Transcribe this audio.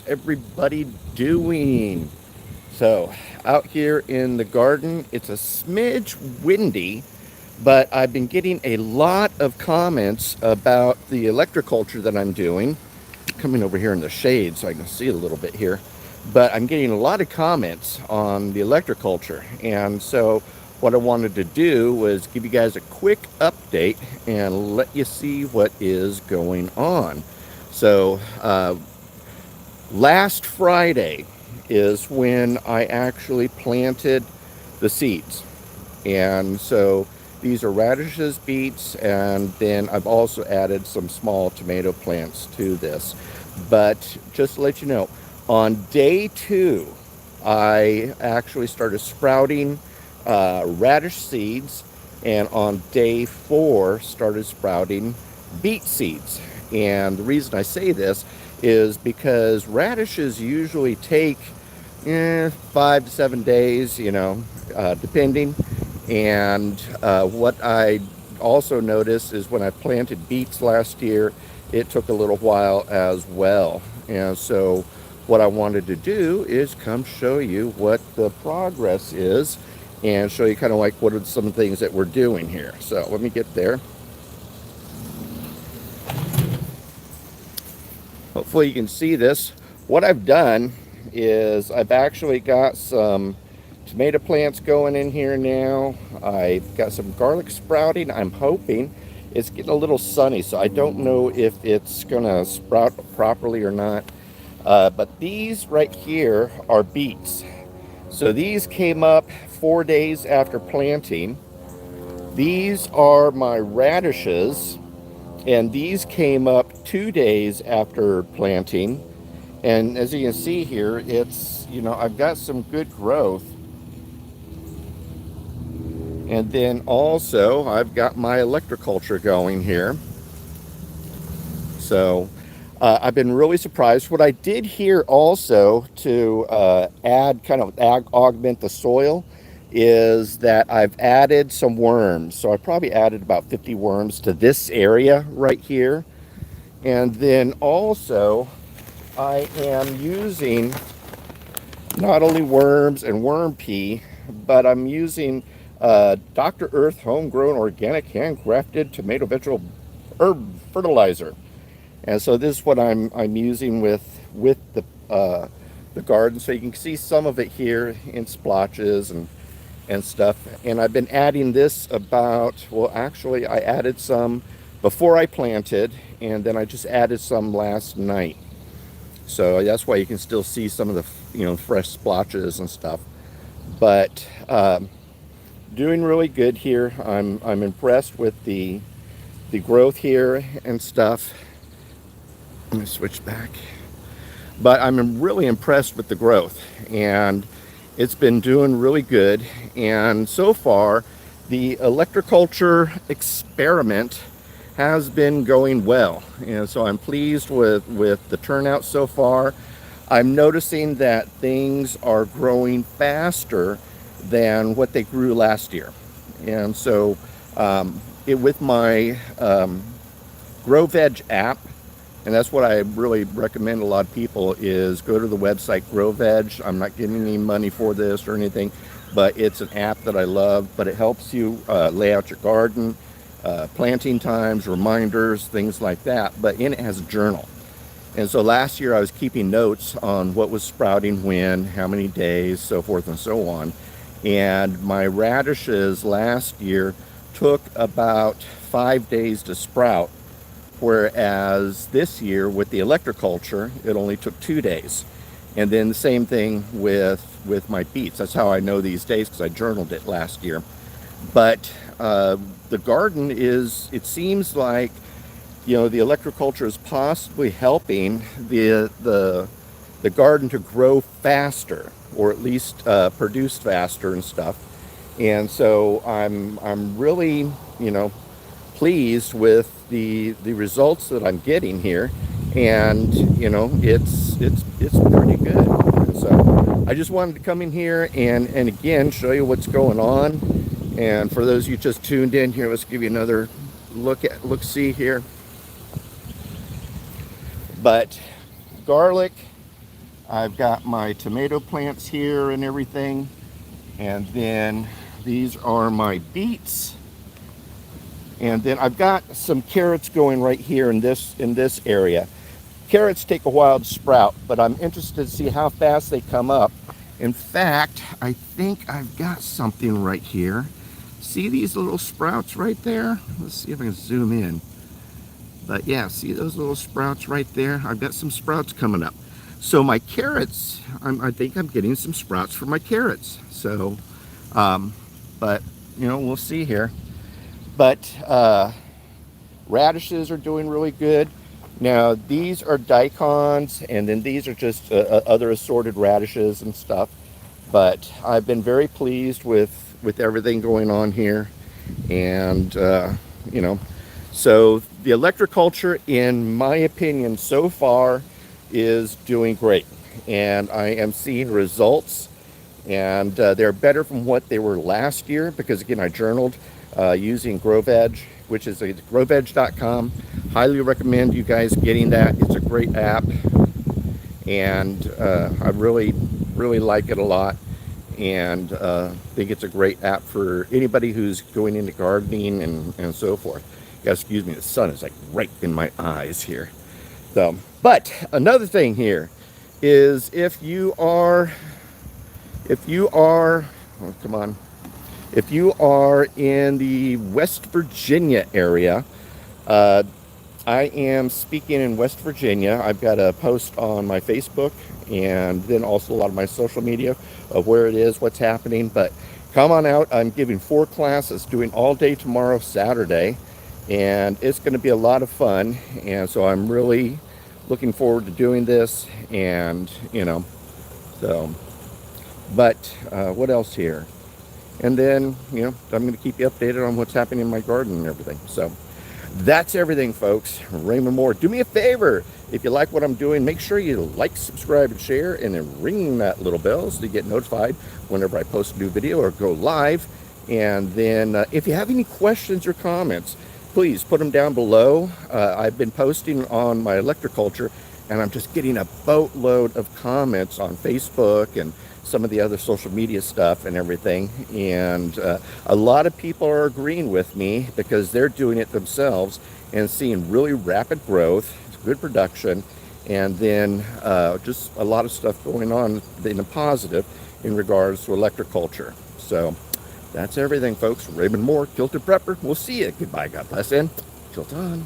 Everybody doing? So out here in the garden, it's a smidge windy, but I've been getting a lot of comments about the electroculture that I'm doing. Coming over here in the shade so I can see a little bit here, but I'm getting a lot of comments on the electroculture, and so what I wanted to do was give you guys a quick update and let you see what is going on. So last Friday is when I actually planted the seeds. And so these are radishes, beets, and then I've also added some small tomato plants to this. But just to let you know, on day 2, I actually started sprouting radish seeds, and on day 4 started sprouting beet seeds. And the reason I say this is because radishes usually take 5 to 7 days, depending. And what I also noticed is when I planted beets last year, it took a little while as well. And so what I wanted to do is come show you what the progress is and show you kind of like what are some things that we're doing here. So let me get there. Hopefully you can see this. What I've done is I've actually got some tomato plants going in here now. I've got some garlic sprouting. I'm hoping it's getting a little sunny, so I don't know if it's gonna sprout properly or not. But these right here are beets. So these came up 4 days after planting. These are my radishes, and these came up 2 days after planting. And as you can see here, it's, I've got some good growth. And then also I've got my electroculture going here. So I've been really surprised. What I did here also to augment the soil is that I've added some worms. So I probably added about 50 worms to this area right here. And then also I am using not only worms and worm pea, but I'm using Dr. Earth homegrown organic handcrafted tomato vegetable herb fertilizer. And so this is what I'm using with the garden. So you can see some of it here in splotches and stuff. And I've been adding this actually I added some before I planted, and then I just added some last night. So that's why you can still see some of the fresh splotches and stuff. But doing really good here. I'm impressed with the growth here and stuff. Let me switch back. But I'm really impressed with the growth, and it's been doing really good. And so far, the electroculture experiment has been going well, and so I'm pleased with the turnout so far. I'm noticing that things are growing faster than what they grew last year. And so with my Grow Veg app, and that's what I really recommend a lot of people, is go to the website Grow Veg. I'm not getting any money for this or anything, but it's an app that I love. But it helps you lay out your garden, planting times, reminders, things like that. But in it has a journal. And so last year I was keeping notes on what was sprouting when, how many days, so forth and so on. And my radishes last year took about 5 days to sprout, whereas this year with the electroculture, it only took 2 days. And then the same thing with my beets. That's how I know these days, because I journaled it last year. But the garden it seems like, the electroculture is possibly helping the garden to grow faster, or at least produce faster and stuff. And so I'm really, pleased with the results that I'm getting here, and it's pretty good. And so I just wanted to come in here and again show you what's going on. And for those of you just tuned in here, let's give you another look see here. But garlic I've got my tomato plants here and everything. And then these are my beets. And then I've got some carrots going right here in this area. Carrots take a while to sprout, but I'm interested to see how fast they come up. In fact, I think I've got something right here. See these little sprouts right there? Let's see if I can zoom in. But yeah, see those little sprouts right there? I've got some sprouts coming up. So my carrots, I think I'm getting some sprouts for my carrots. So, but you know, we'll see here. But radishes are doing really good. Now these are daikons, and then these are just other assorted radishes and stuff. But I've been very pleased with everything going on here, and you know, so the electroculture, in my opinion, so far is doing great, and I am seeing results, and they're better from what they were last year, because again, I journaled using GrowVeg, which is growveg.com. Highly recommend you guys getting that. It's a great app, and I really like it a lot, and think it's a great app for anybody who's going into gardening and so forth. You guys, excuse me, the sun is like right in my eyes here. So, but another thing here is if you are, oh, come on, if you are in the West Virginia area, I am speaking in West Virginia. I've got a post on my Facebook, and then also a lot of my social media of where it is, what's happening. But come on out. I'm giving 4 classes, doing all day tomorrow, Saturday, and it's going to be a lot of fun. And so I'm really looking forward to doing this, and you know, so, but what else here? And then, you know, I'm going to keep you updated on what's happening in my garden and everything. So that's everything, folks. Raymond Mhor. Do me a favor. If you like what I'm doing, make sure you like, subscribe, and share, and then ring that little bell so you get notified whenever I post a new video or go live. And then if you have any questions or comments, please put them down below. I've been posting on my Electroculture, and I'm just getting a boatload of comments on Facebook and some of the other social media stuff and everything. And a lot of people are agreeing with me because they're doing it themselves and seeing really rapid growth, good production, and then just a lot of stuff going on in a positive in regards to electroculture. So that's everything, folks. Raymond Mhor, Kilted Prepper. We'll see you. Goodbye. God bless, and kilt on.